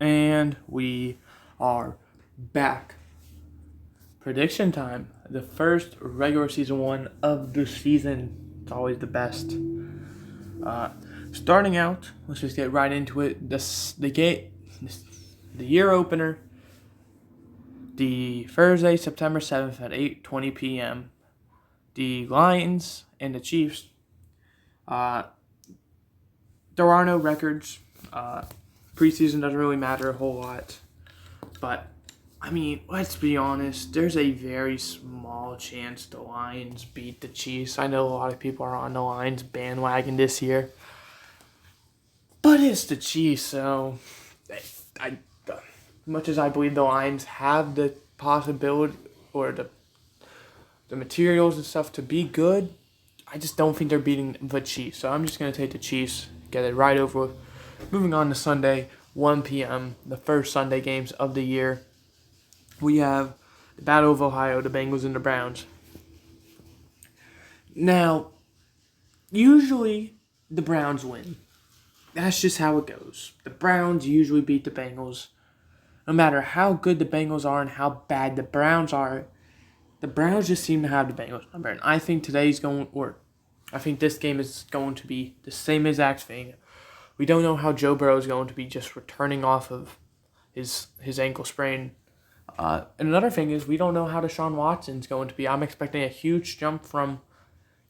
And we are back. Prediction time. The first regular season one of the season. It's always the best. Starting out, let's just get right into it. The year opener, the Thursday, September 7th at 8:20 p.m. The Lions and the Chiefs. There are no records. Preseason doesn't really matter a whole lot. But, I mean, let's be honest. There's a very small chance the Lions beat the Chiefs. I know a lot of people are on the Lions bandwagon this year. But it's the Chiefs, so much as I believe the Lions have the possibility or the materials and stuff to be good, I just don't think they're beating the Chiefs. So I'm just going to take the Chiefs, get it right over with. Moving on to Sunday, 1 p.m., the first Sunday games of the year. We have the Battle of Ohio, the Bengals and the Browns. Now, usually the Browns win. That's just how it goes. The Browns usually beat the Bengals. No matter how good the Bengals are and how bad the Browns are, the Browns just seem to have the Bengals number. And I think I think this game is going to be the same exact thing. We don't know how Joe Burrow is going to be just returning off of his ankle sprain. And another thing is we don't know how Deshaun Watson's going to be. I'm expecting a huge jump from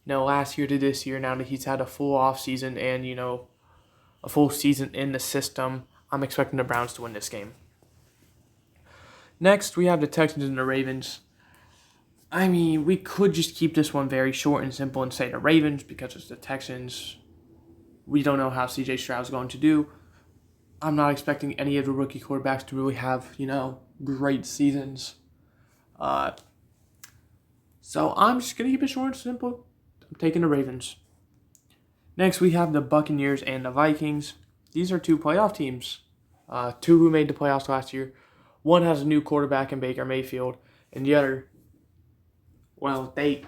last year to this year now that he's had a full off season and a full season in the system. I'm expecting the Browns to win this game. Next, we have the Texans and the Ravens. I mean, we could just keep this one very short and simple and say the Ravens because it's the Texans. We don't know how C.J. Stroud's going to do. I'm not expecting any of the rookie quarterbacks to really have, great seasons. So I'm just going to keep it short and simple. I'm taking the Ravens. Next, we have the Buccaneers and the Vikings. These are two playoff teams. Two who made the playoffs last year. One has a new quarterback in Baker Mayfield, and the other, well, they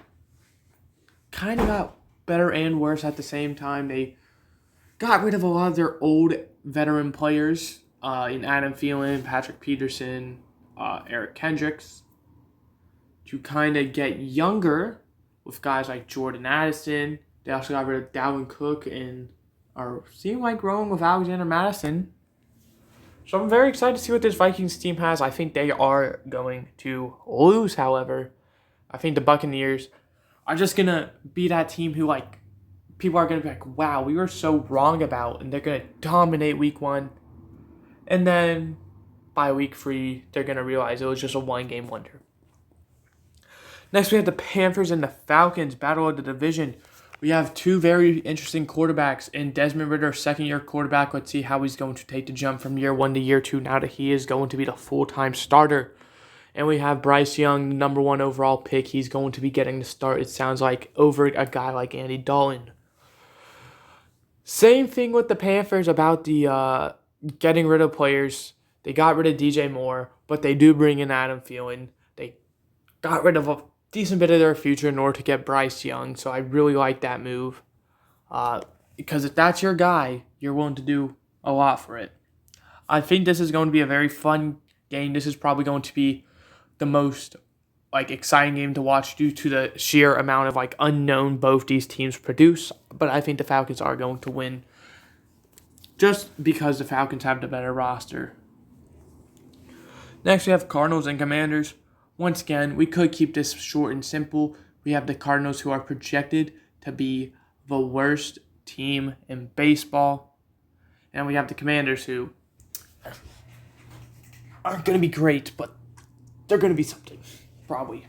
kind of got better and worse at the same time. They got rid of a lot of their old veteran players in Adam Thielen, Patrick Peterson, Eric Kendricks, to kind of get younger with guys like Jordan Addison. They also got rid of Dalvin Cook and are seeming like growing with Alexander Madison. So I'm very excited to see what this Vikings team has. I think they are going to lose, however. I think the Buccaneers are just going to be that team who, people are going to be like, wow, we were so wrong about, and they're going to dominate week 1. And then by week 3, they're going to realize it was just a one-game wonder. Next, we have the Panthers and the Falcons, battle of the division. We have two very interesting quarterbacks in Desmond Ridder, second-year quarterback. Let's see how he's going to take the jump from year 1 to year 2 now that he is going to be the full-time starter. And we have Bryce Young, number 1 overall pick. He's going to be getting the start, it sounds like, over a guy like Andy Dalton. Same thing with the Panthers about the getting rid of players. They got rid of DJ Moore, but they do bring in Adam Thielen. They got rid of a decent bit of their future in order to get Bryce Young, so I really like that move. Because if that's your guy, you're willing to do a lot for it. I think this is going to be a very fun game. This is probably going to be the most exciting game to watch due to the sheer amount of unknown both these teams produce. But I think the Falcons are going to win just because the Falcons have the better roster. Next, we have Cardinals and Commanders. Once again, we could keep this short and simple. We have the Cardinals, who are projected to be the worst team in baseball. And we have the Commanders, who aren't going to be great, but they're going to be something, probably.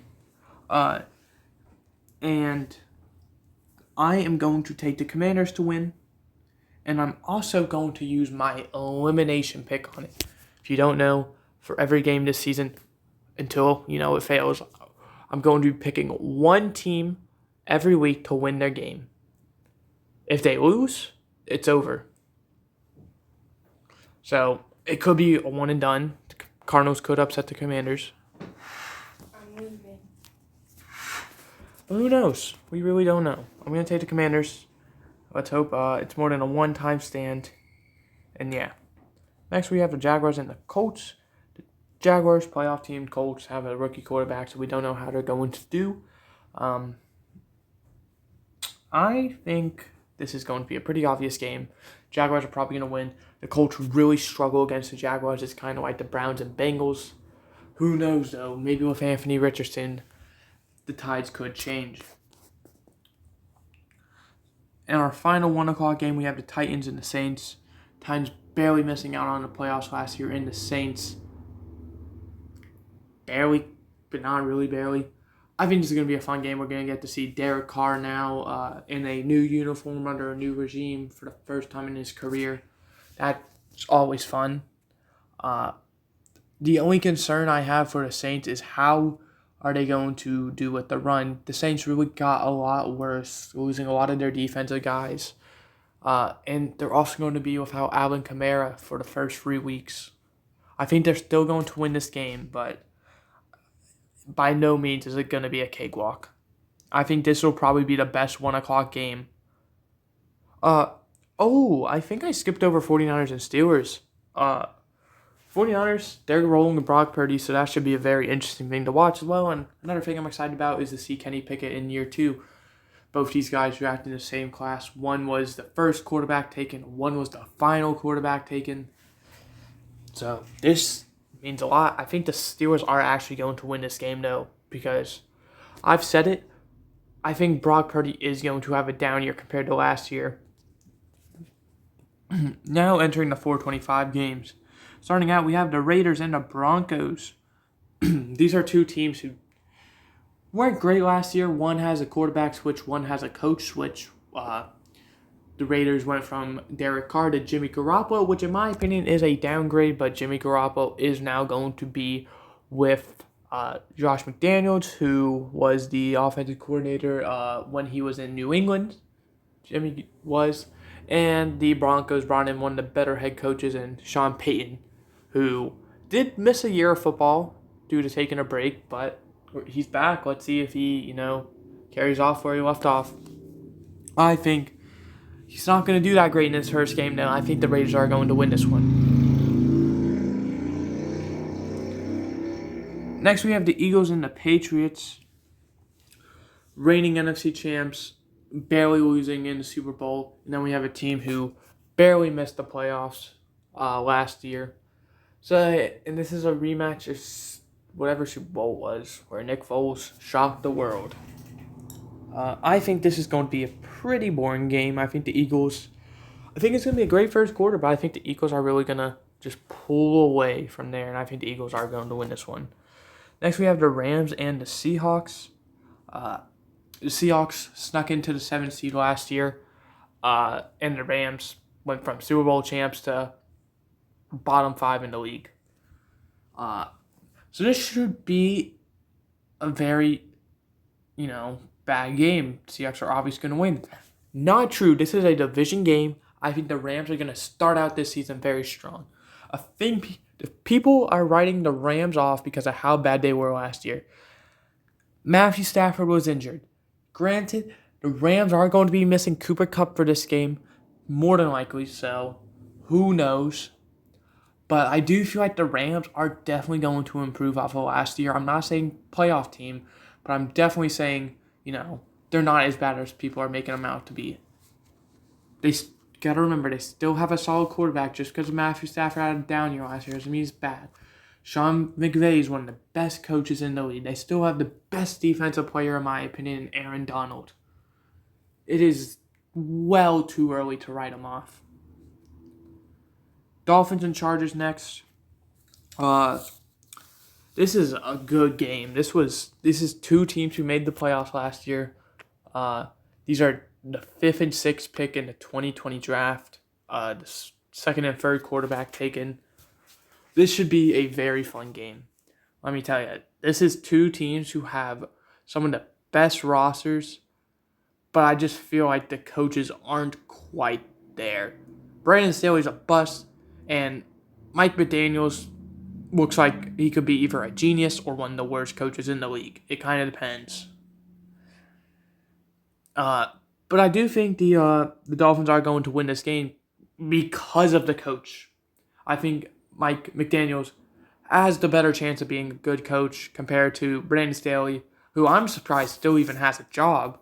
And I am going to take the Commanders to win. And I'm also going to use my elimination pick on it. If you don't know, for every game this season, until, it fails, I'm going to be picking one team every week to win their game. If they lose, it's over. So, it could be a one and done. The Cardinals could upset the Commanders. I'm leaving. But who knows? We really don't know. I'm going to take the Commanders. Let's hope it's more than a one-time stand. And yeah. Next, we have the Jaguars and the Colts. The Jaguars, playoff team. Colts have a rookie quarterback, so we don't know how they're going to do. I think this is going to be a pretty obvious game. Jaguars are probably going to win. The Colts really struggle against the Jaguars. It's kind of like the Browns and Bengals. Who knows, though? Maybe with Anthony Richardson, the tides could change. In our final 1 o'clock game, we have the Titans and the Saints. Titans barely missing out on the playoffs last year, and the Saints barely, but not really barely. I think this is going to be a fun game. We're going to get to see Derek Carr now in a new uniform under a new regime for the first time in his career. That's always fun. The only concern I have for the Saints is how are they going to do with the run. The Saints really got a lot worse, losing a lot of their defensive guys. And they're also going to be without Alvin Kamara for the first 3 weeks. I think they're still going to win this game, but by no means is it going to be a cakewalk. I think this will probably be the best 1 o'clock game. I think I skipped over 49ers and Steelers. 49ers, they're rolling with Brock Purdy, so that should be a very interesting thing to watch as well. And another thing I'm excited about is to see Kenny Pickett in year 2. Both these guys drafted in the same class. One was the first quarterback taken. One was the final quarterback taken. So this means a lot. I think the Steelers are actually going to win this game, though, because I've said it. I think Brock Purdy is going to have a down year compared to last year. Now entering the 425 games. Starting out, we have the Raiders and the Broncos. These are two teams who weren't great last year. One has a quarterback switch, one has a coach switch. The Raiders went from Derek Carr to Jimmy Garoppolo, which in my opinion is a downgrade, but Jimmy Garoppolo is now going to be with Josh McDaniels, who was the offensive coordinator when he was in New England. Jimmy was. And the Broncos brought in one of the better head coaches in Sean Payton, who did miss a year of football due to taking a break, but he's back. Let's see if he, carries off where he left off. I think he's not going to do that great in his first game now. I think the Raiders are going to win this one. Next, we have the Eagles and the Patriots. Reigning NFC champs, barely losing in the Super Bowl. And then we have a team who barely missed the playoffs last year. And this is a rematch of whatever Super Bowl was, where Nick Foles shocked the world. I think this is going to be a pretty boring game. I think it's going to be a great first quarter, but I think the Eagles are really going to just pull away from there, and I think the Eagles are going to win this one. Next, we have the Rams and the Seahawks. The Seahawks snuck into the 7th seed last year, and the Rams went from Super Bowl champs to bottom 5 in the league. So this should be a very, bad game. Seahawks are obviously going to win. Not true. This is a division game. I think the Rams are going to start out this season very strong. I think people are writing the Rams off because of how bad they were last year. Matthew Stafford was injured. Granted, the Rams are going to be missing Cooper Kupp for this game, more than likely so. Who knows? But I do feel like the Rams are definitely going to improve off of last year. I'm not saying playoff team, but I'm definitely saying, they're not as bad as people are making them out to be. They got to remember, they still have a solid quarterback. Just because Matthew Stafford had a down year last year doesn't mean he's bad. Sean McVay is one of the best coaches in the league. They still have the best defensive player, in my opinion, Aaron Donald. It is well too early to write him off. Dolphins and Chargers next. This is a good game. This is two teams who made the playoffs last year. These are the 5th and 6th pick in the 2020 draft. The 2nd and 3rd quarterback taken. This should be a very fun game. Let me tell you, this is two teams who have some of the best rosters, but I just feel like the coaches aren't quite there. Brandon Staley's a bust, and Mike McDaniels looks like he could be either a genius or one of the worst coaches in the league. It kind of depends. But I do think the Dolphins are going to win this game because of the coach. I think Mike McDaniels has the better chance of being a good coach compared to Brandon Staley, who I'm surprised still even has a job.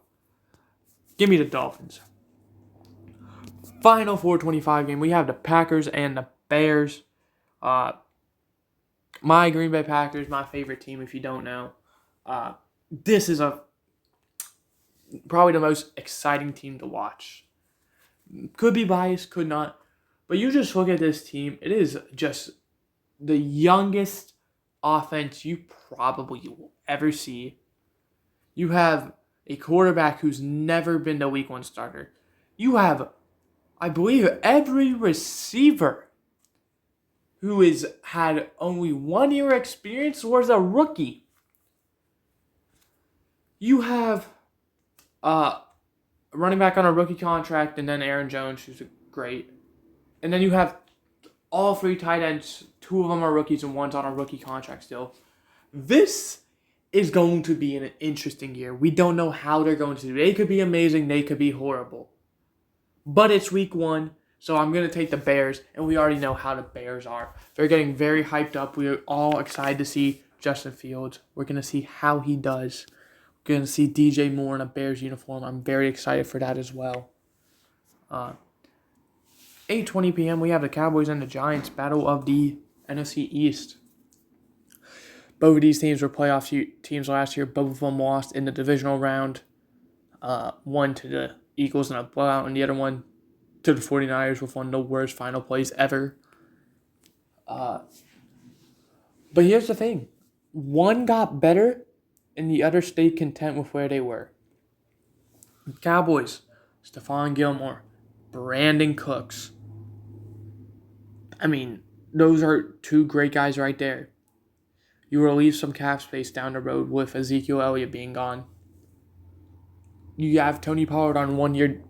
Give me the Dolphins. Final 425 game, we have the Packers and the Bears. My Green Bay Packers, my favorite team, if you don't know. This is probably the most exciting team to watch. Could be biased, could not. But you just look at this team, it is just the youngest offense you probably will ever see. You have a quarterback who's never been the week 1 starter. You have, I believe, every receiver who has had only 1 year experience was a rookie. You have a running back on a rookie contract, and then Aaron Jones, who's great. And then you have all 3 tight ends. 2 of them are rookies and 1's on a rookie contract still. This is going to be an interesting year. We don't know how they're going to do. They could be amazing. They could be horrible. But it's week 1, so I'm going to take the Bears, and we already know how the Bears are. They're getting very hyped up. We're all excited to see Justin Fields. We're going to see how he does. We're going to see DJ Moore in a Bears uniform. I'm very excited for that as well. 8:20 p.m., we have the Cowboys and the Giants, battle of the NFC East. Both of these teams were playoff teams last year. Both of them lost in the divisional round. One to the Eagles in a blowout, and the other one to the 49ers with one of the worst final plays ever. But here's the thing. One got better, and the other stayed content with where they were. Cowboys, Stephon Gilmore, Brandon Cooks. I mean, those are 2 great guys right there. You will leave some cap space down the road with Ezekiel Elliott being gone. You have Tony Pollard on 1-year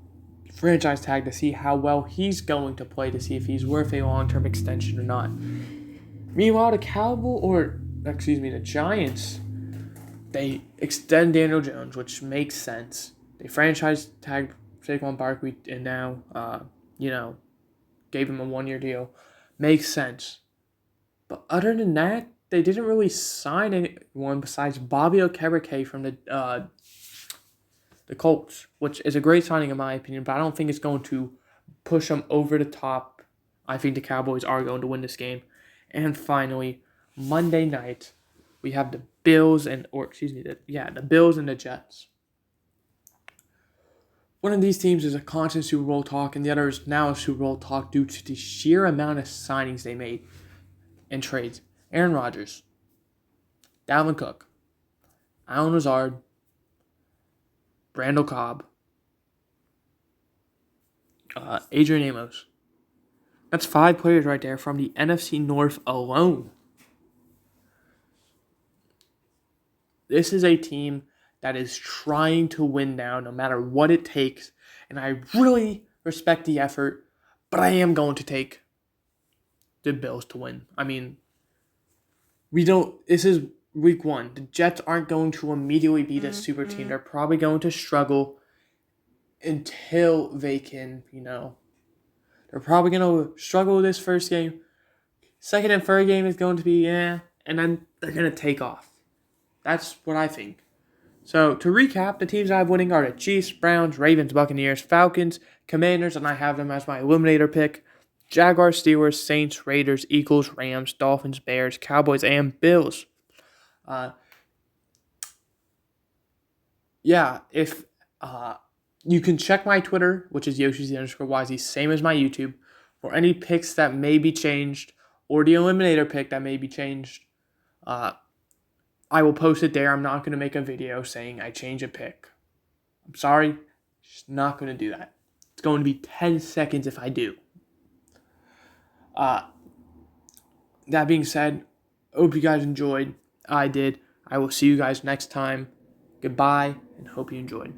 franchise tag to see how well he's going to play, to see if he's worth a long-term extension or not. Meanwhile, the Giants, they extend Daniel Jones, which makes sense. They franchise tag Saquon Barkley and now, gave him a 1-year deal. Makes sense. But other than that, they didn't really sign anyone besides Bobby Okereke from the Colts, which is a great signing in my opinion, but I don't think it's going to push them over the top. I think the Cowboys are going to win this game. And finally, Monday night, we have the Bills and the Jets. One of these teams is a constant Super Bowl talk, and the other is now a Super Bowl talk due to the sheer amount of signings they made and trades. Aaron Rodgers, Dalvin Cook, Allen Lazard, Randall Cobb, Adrian Amos. That's 5 players right there from the NFC North alone. This is a team that is trying to win now no matter what it takes. And I really respect the effort, but I am going to take the Bills to win. I mean, this is week 1. The Jets aren't going to immediately be the super team. They're probably going to struggle until they can, they're probably going to struggle with this first game. Second and third game is going to be, and then they're going to take off. That's what I think. So, to recap, the teams I have winning are the Chiefs, Browns, Ravens, Buccaneers, Falcons, Commanders, and I have them as my eliminator pick. Jaguars, Steelers, Saints, Raiders, Eagles, Rams, Dolphins, Bears, Cowboys, and Bills. If you can check my Twitter, which is Yoshi_YZ, same as my YouTube, for any picks that may be changed, or the eliminator pick that may be changed. I will post it there. I'm not going to make a video saying I change a pick. I'm sorry. Just not going to do that. It's going to be 10 seconds if I do. That being said, I hope you guys enjoyed. I did. I will see you guys next time. Goodbye, and hope you enjoyed.